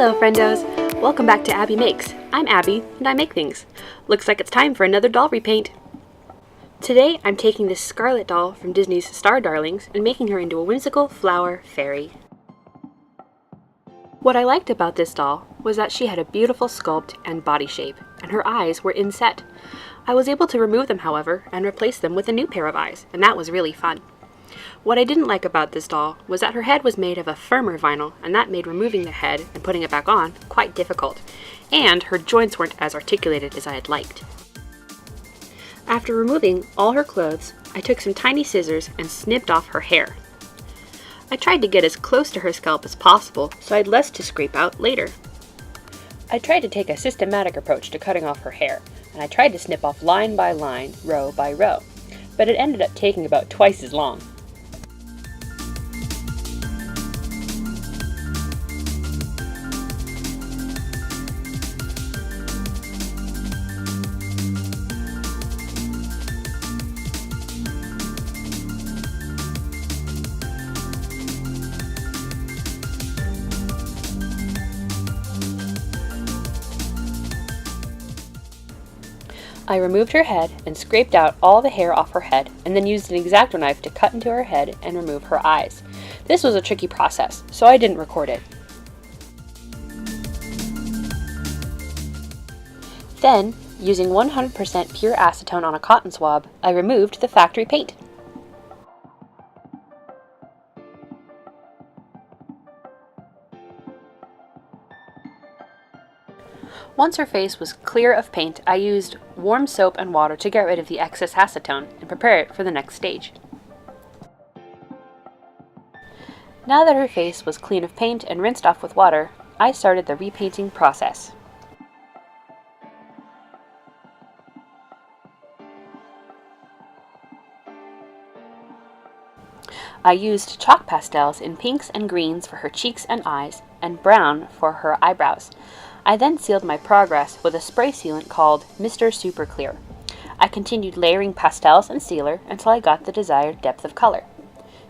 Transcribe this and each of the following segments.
Hello, friendos! Welcome back to Abby Makes. I'm Abby, and I make things. Looks like it's time for another doll repaint. Today, I'm taking this Scarlet doll from Disney's Star Darlings and making her into a whimsical flower fairy. What I liked about this doll was that she had a beautiful sculpt and body shape, and her eyes were inset. I was able to remove them, however, and replace them with a new pair of eyes, and that was really fun. What I didn't like about this doll was that her head was made of a firmer vinyl, and that made removing the head and putting it back on quite difficult, and her joints weren't as articulated as I had liked. After removing all her clothes, I took some tiny scissors and snipped off her hair. I tried to get as close to her scalp as possible so I had less to scrape out later. I tried to take a systematic approach to cutting off her hair, and I tried to snip off line by line, row by row, but it ended up taking about twice as long. I removed her head and scraped out all the hair off her head, and then used an X-Acto knife to cut into her head and remove her eyes. This was a tricky process, so I didn't record it. Then, using 100% pure acetone on a cotton swab, I removed the factory paint. Once her face was clear of paint, I used warm soap and water to get rid of the excess acetone and prepare it for the next stage. Now that her face was clean of paint and rinsed off with water, I started the repainting process. I used chalk pastels in pinks and greens for her cheeks and eyes, and brown for her eyebrows. I then sealed my progress with a spray sealant called Mr. Super Clear. I continued layering pastels and sealer until I got the desired depth of color.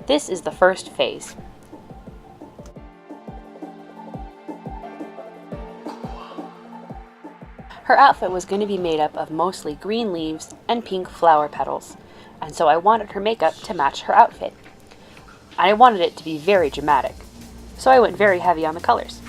This is the first phase. Her outfit was going to be made up of mostly green leaves and pink flower petals, and so I wanted her makeup to match her outfit. I wanted it to be very dramatic, so I went very heavy on the colors.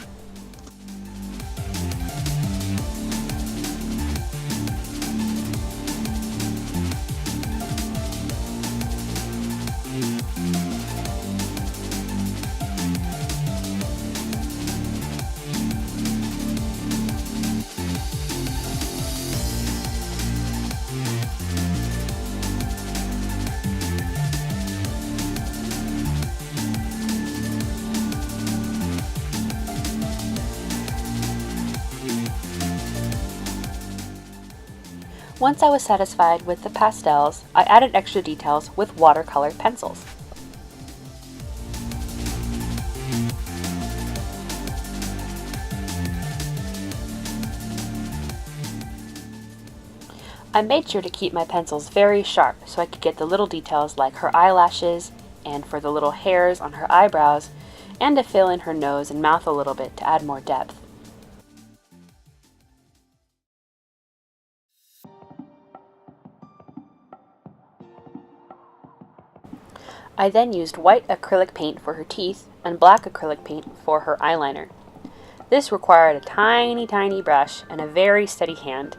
Once I was satisfied with the pastels, I added extra details with watercolor pencils. I made sure to keep my pencils very sharp so I could get the little details like her eyelashes and for the little hairs on her eyebrows, and to fill in her nose and mouth a little bit to add more depth. I then used white acrylic paint for her teeth and black acrylic paint for her eyeliner. This required a tiny brush and a very steady hand,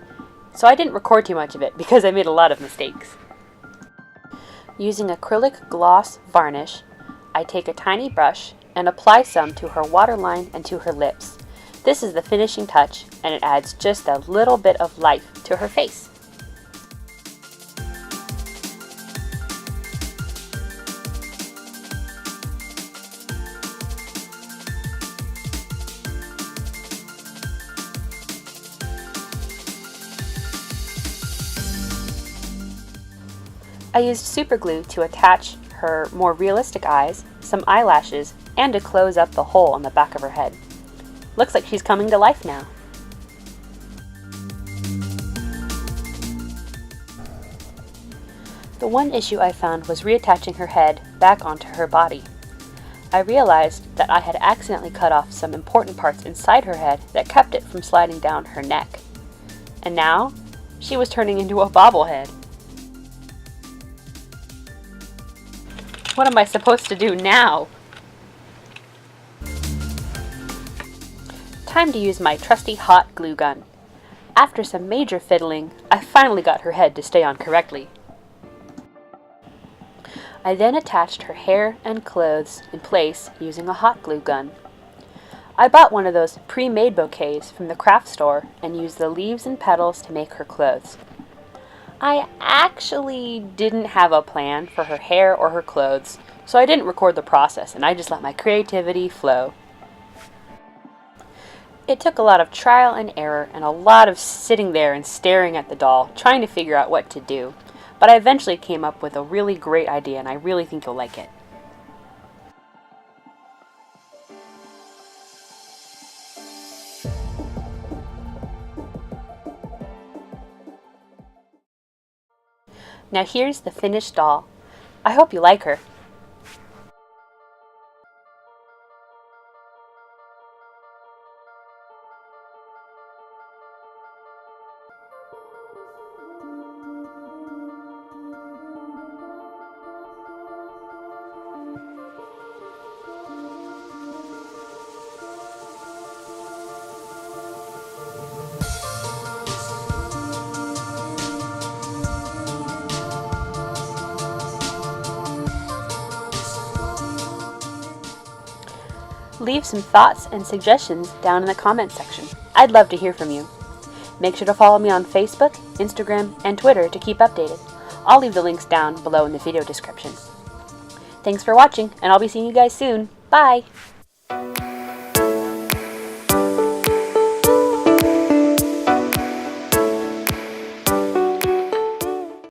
so I didn't record too much of it because I made a lot of mistakes. Using acrylic gloss varnish, I take a tiny brush and apply some to her waterline and to her lips. This is the finishing touch, and it adds just a little bit of life to her face. I used super glue to attach her more realistic eyes, some eyelashes, and to close up the hole on the back of her head. Looks like she's coming to life now. The one issue I found was reattaching her head back onto her body. I realized that I had accidentally cut off some important parts inside her head that kept it from sliding down her neck. And now, she was turning into a bobblehead. What am I supposed to do now? Time to use my trusty hot glue gun. After some major fiddling, I finally got her head to stay on correctly. I then attached her hair and clothes in place using a hot glue gun. I bought one of those pre-made bouquets from the craft store and used the leaves and petals to make her clothes. I actually didn't have a plan for her hair or her clothes, so I didn't record the process and I just let my creativity flow. It took a lot of trial and error and a lot of sitting there and staring at the doll, trying to figure out what to do. But I eventually came up with a really great idea and I really think you'll like it. Now here's the finished doll. I hope you like her. Leave some thoughts and suggestions down in the comments section. I'd love to hear from you. Make sure to follow me on Facebook, Instagram, and Twitter to keep updated. I'll leave the links down below in the video description. Thanks for watching, and I'll be seeing you guys soon. Bye!